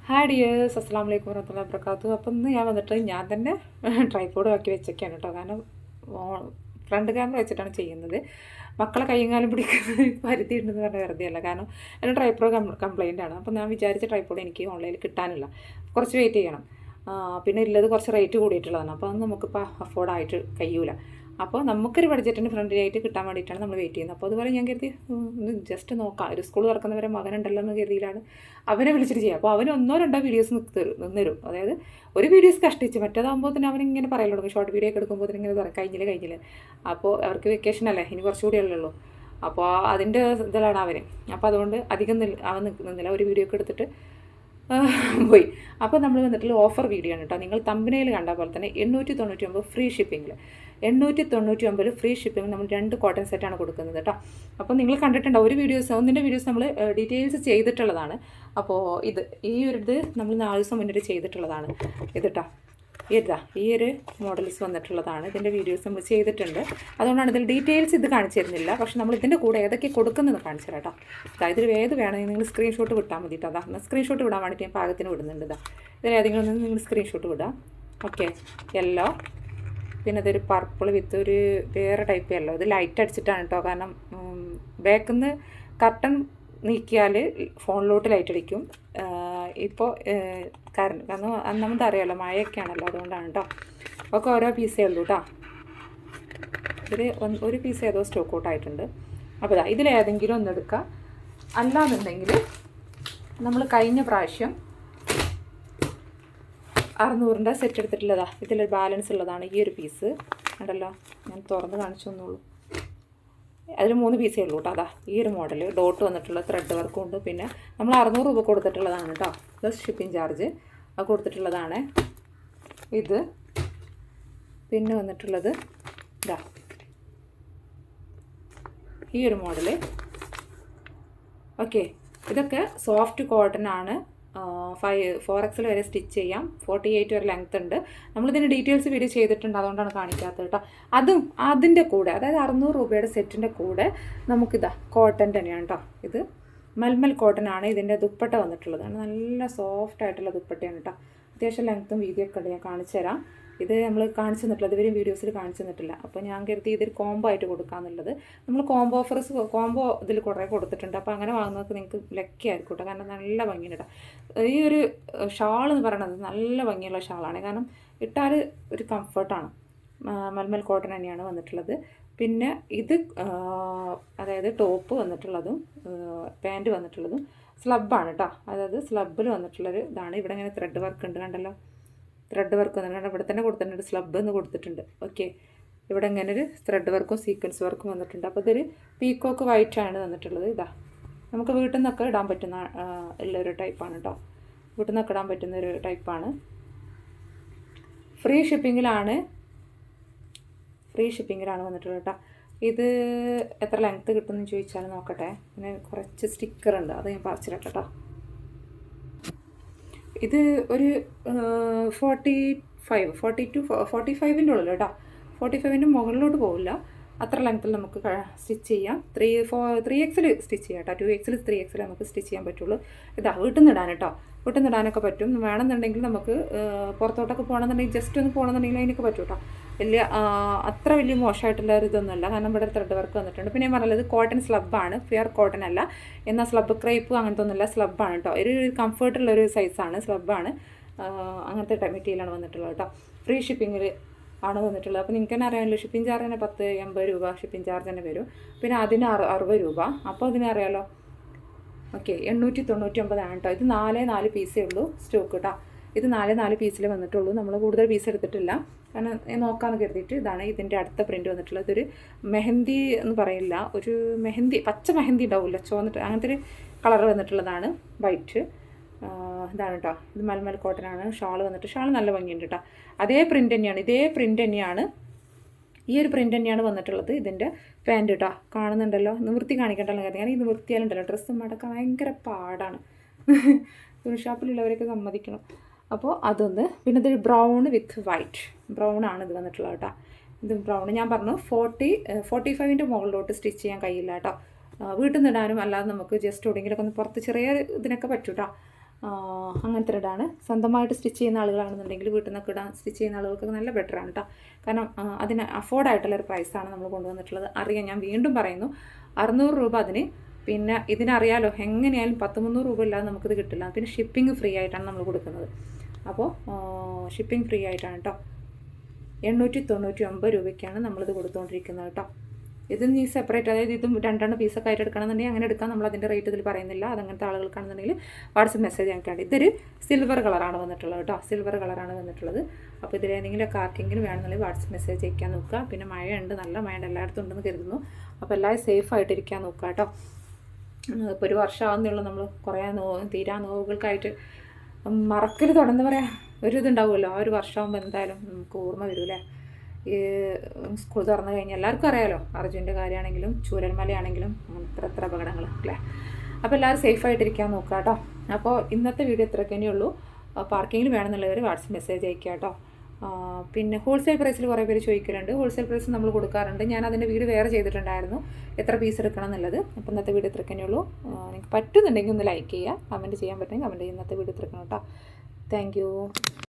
Hi dears, അസ്സാം വലൈക്കും വറഹ്മത്തുള്ളാഹി വബറകാതുഹു. അപ്പം ഇന്ന് ഞാൻ വന്നിട്ട് ഞാൻ തന്നെ ട്രൈപോഡ് ആക്കി വെച്ചൊക്കെയാണ് കേട്ടോ. കാരണം ഫ്രണ്ട് ക്യാമറ വെച്ചിട്ടാണ് ചെയ്യുന്നത്. മക്കളെ കൈയും കാലും പിടിക്കുന്നത് പരിധി ഉണ്ടെന്ന് പറഞ്ഞാൽ വെറുതെയല്ല. കാരണം എൻ്റെ ട്രൈപോഡ് കംപ്ലൈൻ്റ് ആണ്. അപ്പം ഞാൻ വിചാരിച്ച ട്രൈപോഡ് എനിക്ക് ഓൺലൈനിൽ കിട്ടാനില്ല, കുറച്ച് വെയിറ്റ് ചെയ്യണം. പിന്നെ ഉള്ളത് കുറച്ച് റേറ്റ് കൂടിയിട്ടുള്ളതാണ്. അപ്പോൾ അത് നമുക്കിപ്പോൾ അഫോർഡായിട്ട് കഴിയൂല. അപ്പോൾ നമുക്കൊരു ബഡ്ജറ്റിന് ഫ്രണ്ട്ലി ആയിട്ട് കിട്ടാൻ വേണ്ടിയിട്ടാണ് നമ്മൾ വെയിറ്റ് ചെയ്യുന്നത്. അപ്പോൾ അതുപോലെ ഞാൻ കരുതി ഒന്ന് ജസ്റ്റ് നോക്കാം, ഒരു സ്കൂൾ തുറക്കുന്നവരെ മകനുണ്ടല്ലോ എന്ന് കരുതിയിലാണ് അവനെ വിളിച്ചിട്ട് ചെയ്യുക. അപ്പോൾ അവന് ഒന്നോ രണ്ടോ വീഡിയോസ് നിന്നരും. അതായത് ഒരു വീഡിയോസ് കഷ്ടിച്ച്, മറ്റേതാകുമ്പോൾ തന്നെ അവനിങ്ങനെ പറയൽ തുടങ്ങും. ഷോർട്ട് വീഡിയോ ഒക്കെ എടുക്കുമ്പോൾ ഇങ്ങനെ പറയും കഴിഞ്ഞില്ല. അപ്പോൾ അവർക്ക് വെക്കേഷൻ അല്ലേ, ഇനി കുറച്ചുകൂടി ഉള്ളൂ. അപ്പോൾ അതിൻ്റെ ഇതിലാണ് അവന്. അപ്പോൾ അതുകൊണ്ട് അധികം അവൻ നിന്നില്ല, ഒരു വീഡിയോ ഒക്കെ എടുത്തിട്ട് പോയി. അപ്പോൾ നമ്മൾ വന്നിട്ടുള്ള ഓഫർ വീഡിയോ ആണ് കേട്ടോ. നിങ്ങൾ തമ്പനയിൽ കണ്ട പോലെ തന്നെ 899 ഫ്രീ ഷിപ്പിങ്ങിൽ, 899 ഫ്രീ ഷിപ്പിംഗ് നമ്മൾ 2 കോട്ടൺ സെറ്റാണ് കൊടുക്കുന്നത് കേട്ടോ. അപ്പോൾ നിങ്ങൾ കണ്ടിട്ടുണ്ടോ ഒരു ഒന്നിൻ്റെ വീഡിയോസ് നമ്മൾ ഡീറ്റെയിൽസ് ചെയ്തിട്ടുള്ളതാണ്. അപ്പോൾ ഈ നമ്മൾ 4 ദിവസം മുന്നേ ചെയ്തിട്ടുള്ളതാണ് ഇത് കേട്ടോ. ഈ ഒരു മോഡൽസ് വന്നിട്ടുള്ളതാണ്. ഇതിൻ്റെ വീഡിയോസ് നമ്മൾ ചെയ്തിട്ടുണ്ട്. അതുകൊണ്ടാണ് ഇതിൽ ഡീറ്റെയിൽസ് ഇത് കാണിച്ചു തരുന്നില്ല. പക്ഷേ നമ്മൾ ഇതിൻ്റെ കൂടെ ഏതൊക്കെ കൊടുക്കുന്നത് കാണിച്ചു തരാം കേട്ടോ. ഇതിൽ ഏത് വേണമെങ്കിൽ നിങ്ങൾ സ്ക്രീൻഷോട്ട് വിട്ടാൽ മതി കേട്ടോ. സ്ക്രീൻഷോട്ട് വിടാൻ വേണ്ടിയിട്ട് ഞാൻ പാകത്തിന് വിടുന്നുണ്ട്. ഇതിലേതെങ്കിലും ഒന്ന് നിങ്ങൾ സ്ക്രീൻഷോട്ട് വിടാം. ഓക്കെ, യെല്ലോ, പിന്നെ ഇതൊരു പർപ്പിൾ വിത്ത് ഒരു വേറെ ടൈപ്പ് യെല്ലോ. ഇത് ലൈറ്റ് അടിച്ചിട്ടാണ് കേട്ടോ. കാരണം ബാക്കിൽ നിന്ന് കർട്ടൻ നീക്കിയാൽ ഫോണിലോട്ട് ലൈറ്റ് അടിക്കും. ഇപ്പോൾ കാരണം നമുക്ക് അറിയാമല്ലോ, മഴയൊക്കെയാണല്ലോ, അതുകൊണ്ടാണ് കേട്ടോ. ഒക്കെ ഓരോ പീസേ ഉള്ളൂ കേട്ടോ. ഇതിൽ ഒരു പീസ് ഏതോ സ്റ്റോക്ക് ഔട്ട് ആയിട്ടുണ്ട്. അപ്പോൾ ഇതിലേതെങ്കിലും ഒന്ന് എടുക്കുക. അല്ലാന്നുണ്ടെങ്കിൽ നമ്മൾ കഴിഞ്ഞ പ്രാവശ്യം 600ൻ്റെ സെറ്റ് എടുത്തിട്ടുള്ളതാണ്. ഇതിലൊരു ബാലൻസ് ഉള്ളതാണ് ഈ ഒരു പീസ്. ഉണ്ടല്ലോ, ഞാൻ തുറന്ന് കാണിച്ചു തന്നുള്ളൂ. അതിൽ 3 പീസേ ഉള്ളൂ കേട്ടോ. ഈ ഒരു മോഡൽ ഡോട്ട് വന്നിട്ടുള്ള ത്രെഡ് വർക്കും ഉണ്ട്. പിന്നെ നമ്മൾ 600 രൂപ കൊടുത്തിട്ടുള്ളതാണ് കേട്ടോ, പ്ലസ് ഷിപ്പിംഗ് ചാർജ് അത് കൊടുത്തിട്ടുള്ളതാണ് ഇത്. പിന്നെ വന്നിട്ടുള്ളത് ഈ ഒരു മോഡൽ. ഓക്കെ, ഇതൊക്കെ സോഫ്റ്റ് കോട്ടൺ ആണ്. 4XL വരെ സ്റ്റിച്ച് ചെയ്യാം. 48 വരെ ലെങ്ത് ഉണ്ട്. നമ്മളിതിൻ്റെ ഡീറ്റെയിൽസ് വീഡിയോ ചെയ്തിട്ടുണ്ട്, അതുകൊണ്ടാണ് കാണിക്കാത്തത് കേട്ടോ. അതിൻ്റെ കൂടെ, അതായത് 600 രൂപയുടെ സെറ്റിൻ്റെ കൂടെ നമുക്കിതാ കോട്ടൺ തന്നെയാണ് കേട്ടോ. ഇത് മൽമൽ കോട്ടൺ ആണ്. ഇതിൻ്റെ ദുപ്പട്ട വന്നിട്ടുള്ളതാണ്. നല്ല സോഫ്റ്റ് ആയിട്ടുള്ള ദുപ്പട്ടയാണ് കേട്ടോ. അത്യാവശ്യം ലെങ്ത്തും വീതിയൊക്കെ ഉണ്ട്. ഞാൻ കാണിച്ചു തരാം. ഇത് നമ്മൾ കാണിച്ചു തന്നിട്ടില്ല, ഇതുവരെയും വീഡിയോസിൽ കാണിച്ചു തന്നിട്ടില്ല. അപ്പോൾ ഞാൻ കരുതി ഇതൊരു കോംബോ ആയിട്ട് കൊടുക്കാമെന്നുള്ളത്. നമ്മൾ കോംബോ ഇതിൽ കുറേ കൊടുത്തിട്ടുണ്ട്. അപ്പോൾ അങ്ങനെ വാങ്ങുന്നവർക്ക് നിങ്ങൾക്ക് ലക്കിയായിരിക്കും കേട്ടോ. കാരണം നല്ല ഭംഗിയുണ്ട് കേട്ടോ. ഈ ഒരു ഷാൾ എന്ന് പറയുന്നത് നല്ല ഭംഗിയുള്ള ഷാളാണ്. കാരണം ഇട്ടാൽ ഒരു കംഫർട്ടാണ്. മൽമൽ കോട്ടൺ തന്നെയാണ് വന്നിട്ടുള്ളത്. പിന്നെ ഇത് അതായത് ടോപ്പ് വന്നിട്ടുള്ളതും പാൻറ്റ് വന്നിട്ടുള്ളതും സ്ലബ്ബാണ് കേട്ടോ. അതായത് സ്ലബിൽ വന്നിട്ടുള്ളൊരു ഇതാണ്. ഇവിടെ ഇങ്ങനെ ത്രെഡ് വർക്ക് ഉണ്ട്, കണ്ടല്ലോ. ത്രെഡ് വർക്ക് വന്നിട്ടുണ്ട്. ഇവിടെ തന്നെ കൊടുത്തിട്ടുണ്ട്, സ്ലബ് എന്ന് കൊടുത്തിട്ടുണ്ട്. ഓക്കെ, ഇവിടെ ഇങ്ങനെ ഒരു ത്രെഡ് വർക്കും സീക്വൻസ് വർക്കും വന്നിട്ടുണ്ട്. അപ്പോൾ ഇതൊരു പീക്കോക്ക് വൈറ്റാണ് വന്നിട്ടുള്ളത്. നമുക്ക് വീട്ടിൽ നിന്നൊക്കെ ഇടാൻ പറ്റുന്ന ഉള്ളൊരു ടൈപ്പാണ് കേട്ടോ. വീട്ടിൽ നിന്നൊക്കെ ഇടാൻ പറ്റുന്നൊരു ടൈപ്പാണ്. ഫ്രീ ഷിപ്പിങ്ങിലാണ് വന്നിട്ടുള്ളത് കേട്ടോ. ഇത് എത്ര ലെങ്ത്ത് കിട്ടുമെന്ന് ചോദിച്ചാൽ നോക്കട്ടെ. പിന്നെ കുറച്ച് സ്റ്റിക്കറുണ്ട്, അത് ഞാൻ പറിച്ചിട്ട് കേട്ടോ. ഇത് ഒരു 45ൻ്റെ ഉള്ളിൽ കേട്ടോ. 45ൻ്റെ മുകളിലോട്ട് പോകില്ല. അത്ര ലെങ്ത്തിൽ നമുക്ക് സ്റ്റിച്ച് ചെയ്യാം. 3XL സ്റ്റിച്ച് ചെയ്യാം കേട്ടോ. 2XL 3XL നമുക്ക് സ്റ്റിച്ച് ചെയ്യാൻ പറ്റുള്ളൂ. വീട്ടിൽ നിന്ന് ഇടാൻ കേട്ടോ. വീട്ടിൽ നിന്ന് ഇടാനൊക്കെ പറ്റും. വേണമെന്നുണ്ടെങ്കിൽ നമുക്ക് പുറത്തോട്ടൊക്കെ പോകണമെന്നുണ്ടെങ്കിൽ ജസ്റ്റ് ഒന്ന് പോകണമെന്നുണ്ടെങ്കിൽ അതിനൊക്കെ പറ്റും കേട്ടോ. അത്ര വലിയ മോശമായിട്ടുള്ള ഒരു ഇതൊന്നുമല്ല. കാരണം ഇവിടെ ത്രെഡ് വർക്ക് വന്നിട്ടുണ്ട്. പിന്നെ ഞാൻ പറഞ്ഞത് കോട്ടൺ സ്ലബ്ബാണ്, ഫിയർ കോട്ടൺ അല്ല. എന്നാൽ സ്ലബ് ക്രൈപ്പ് അങ്ങനത്തെ ഒന്നുമില്ല, സ്ലബ്ബാണ് കേട്ടോ. ഒരു കംഫർട്ടുള്ളൊരു സൈസാണ്, സ്ലബ്ബാണ്. അങ്ങനത്തെ മെറ്റീരിയലാണ് വന്നിട്ടുള്ളത് കേട്ടോ. ഫ്രീ ഷിപ്പിങ്ങിൽ ആണ് വന്നിട്ടുള്ളത്. അപ്പോൾ നിങ്ങൾക്ക് തന്നെ അറിയാമല്ലോ, ഷിപ്പിംഗ് ചാർജ് തന്നെ 80 രൂപ ഷിപ്പിംഗ് ചാർജ് തന്നെ വരും. പിന്നെ അതിന് 60 രൂപ. അപ്പോൾ അതിനറിയാമല്ലോ. ഓക്കെ, 899 ആണ് കേട്ടോ. ഇത് 4 പീസേ ഉള്ളൂ സ്റ്റോക്ക് കേട്ടോ. ഇത് 4 പീസിൽ വന്നിട്ടുള്ളൂ. നമ്മൾ കൂടുതൽ പീസ് എടുത്തിട്ടില്ല, കാരണം നോക്കാമെന്ന് കരുതിയിട്ട്. ഇതാണ് ഇതിൻ്റെ അടുത്ത പ്രിൻറ്റ് വന്നിട്ടുള്ളത്. ഇതൊരു മെഹന്തി എന്ന് പറയില്ല, ഒരു പച്ച മെഹന്തി ഉണ്ടാവില്ല, ചുവന്നിട്ട് അങ്ങനത്തെ ഒരു കളർ വന്നിട്ടുള്ളതാണ്. വൈറ്റ് ഇതാണ് കേട്ടോ. ഇത് മൽമൽ കോട്ടൺ ആണ്. ഷാൾ വന്നിട്ട് ഷാൾ നല്ല ഭംഗിയുണ്ട് കേട്ടോ. ഇതേ പ്രിൻ്റ് തന്നെയാണ് ഈ ഒരു പ്രിൻ്റ് തന്നെയാണ് വന്നിട്ടുള്ളത്. ഇതിൻ്റെ പാൻറ്റ് കേട്ടോ. കാണുന്നുണ്ടല്ലോ, നിവൃത്തി കാണിക്കണ്ടല്ലോ. കാരണം ഈ നിവൃത്തിയാലുണ്ടല്ലോ ഡ്രസ്സ് മടക്കാൻ ഭയങ്കര പാടാണ്. തുണി ഷോപ്പിലുള്ളവരൊക്കെ സമ്മതിക്കണം. അപ്പോൾ അതൊന്ന്. പിന്നെ ഇതൊരു ബ്രൗൺ വിത്ത് വൈറ്റ് ബ്രൗൺ ആണ് ഇത് വന്നിട്ടുള്ളത് കേട്ടോ. ഇത് ബ്രൗൺ ഞാൻ പറഞ്ഞു 45ൻ്റെ മുകളിലോട്ട് സ്റ്റിച്ച് ചെയ്യാൻ കഴിയില്ല കേട്ടോ. വീട്ടിൽ നിന്ന് ഇടാനും അല്ലാതെ നമുക്ക് ജസ്റ്റ് എവിടെയെങ്കിലുമൊക്കെ ഒന്ന് പുറത്ത് ചെറിയ ഇതിനൊക്കെ പറ്റും കേട്ടോ. അങ്ങനത്തെ ഇടാണ്. സ്വന്തമായിട്ട് സ്റ്റിച്ച് ചെയ്യുന്ന ആളുകളാണെന്നുണ്ടെങ്കിൽ വീട്ടിൽ നിന്നൊക്കെ ഇടാൻ സ്റ്റിച്ച് ചെയ്യുന്ന ആളുകൾക്ക് നല്ല ബെറ്ററാണ് കേട്ടോ. കാരണം അതിന് അഫോർഡായിട്ടുള്ളൊരു പ്രൈസാണ് നമ്മൾ കൊണ്ടുവന്നിട്ടുള്ളത്. അറിയാം, ഞാൻ വീണ്ടും പറയുന്നു, 600 രൂപ അതിന്. പിന്നെ ഇതിനറിയാലോ എങ്ങനെയായാലും 100-300 രൂപ ഇല്ലാതെ നമുക്കിത് കിട്ടില്ല. പിന്നെ ഷിപ്പിംഗ് ഫ്രീ ആയിട്ടാണ് നമ്മൾ കൊടുക്കുന്നത്. അപ്പോൾ ഷിപ്പിംഗ് ഫ്രീ ആയിട്ടാണ് കേട്ടോ. 899 രൂപയ്ക്കാണ് നമ്മളിത് കൊടുത്തുകൊണ്ടിരിക്കുന്നത് കേട്ടോ. ഇത് നീ സെപ്പറേറ്റ്, അതായത് ഇതും 2 പീസൊക്കെ ആയിട്ട് എടുക്കണമെന്നുണ്ടെങ്കിൽ അങ്ങനെ എടുക്കാം. നമ്മൾ അതിൻ്റെ റേറ്റ് ഇതിൽ പറയുന്നില്ല. അതങ്ങനത്തെ ആളുകൾക്കാണെന്നുണ്ടെങ്കിൽ വാട്സപ്പ് മെസ്സേജ് ഞങ്ങൾക്കുണ്ട്. ഇതൊരു സിൽവർ കളറാണ് വന്നിട്ടുള്ളത് കേട്ടോ. സിൽവർ കളറാണ് വന്നിട്ടുള്ളത്. അപ്പോൾ ഇതിലേതെങ്കിലുമൊക്കെ ആർക്കെങ്കിലും വേണമെന്നുണ്ടെങ്കിൽ വാട്സപ്പ് മെസ്സേജ് അയക്കാൻ നോക്കുക. പിന്നെ മഴയുണ്ട്, നല്ല മഴയുണ്ട്, എല്ലായിടത്തും ഉണ്ടെന്ന് കരുതുന്നു. അപ്പോൾ എല്ലാവരും സേഫായിട്ടിരിക്കാൻ നോക്കുക കേട്ടോ. ഇപ്പോൾ ഒരു വർഷമാകുന്നുള്ളൂ നമ്മൾ കുറേ തീരാ നോവുകൾക്കായിട്ട് മറക്കൽ തുടർന്ന് പറയാം ഒരു ഇതുണ്ടാവുമല്ലോ. ആ ഒരു വർഷമാകുമ്പോൾ എന്തായാലും നമുക്ക് ഓർമ്മ വരൂല്ലേ. ഈ സ്കൂൾ തുറന്നു കഴിഞ്ഞാൽ എല്ലാവർക്കും അറിയാമല്ലോ, അർജുൻ്റെ കാര്യമാണെങ്കിലും ചൂരൽമലയാണെങ്കിലും എത്ര അപകടങ്ങൾ അല്ലേ. അപ്പോൾ എല്ലാവരും സേഫായിട്ടിരിക്കാൻ നോക്കുക കേട്ടോ. അപ്പോൾ ഇന്നത്തെ വീഡിയോ ഇത്രയൊക്കെ തന്നെയുള്ളൂ. അപ്പോൾ ആർക്കെങ്കിലും വേണമെന്നുള്ളവർ വാട്സപ്പ് മെസ്സേജ് അയക്കുക കേട്ടോ. പിന്നെ ഹോൾസെയിൽ പ്രൈസിൽ കുറേ പേര് ചോദിക്കലുണ്ട്. ഹോൾസെയിൽ പ്രൈസ് നമ്മൾ കൊടുക്കാറുണ്ട്. ഞാൻ അതിൻ്റെ വീഡിയോ വേറെ ചെയ്തിട്ടുണ്ടായിരുന്നു, എത്ര പീസ് എടുക്കണം എന്നുള്ളത്. അപ്പോൾ ഇന്നത്തെ വീഡിയോ ഇത്രയൊക്കെ തന്നെയുള്ളൂ. നിങ്ങൾക്ക് പറ്റുന്നുണ്ടെങ്കിൽ ഒന്ന് ലൈക്ക് ചെയ്യുക, കമൻറ്റ് ചെയ്യാൻ പറ്റുമെങ്കിൽ കമൻറ്റ് ചെയ്യുക. ഇന്നത്തെ വീഡിയോ ഇത്രയൊക്കെ കേട്ടോ. Thank you.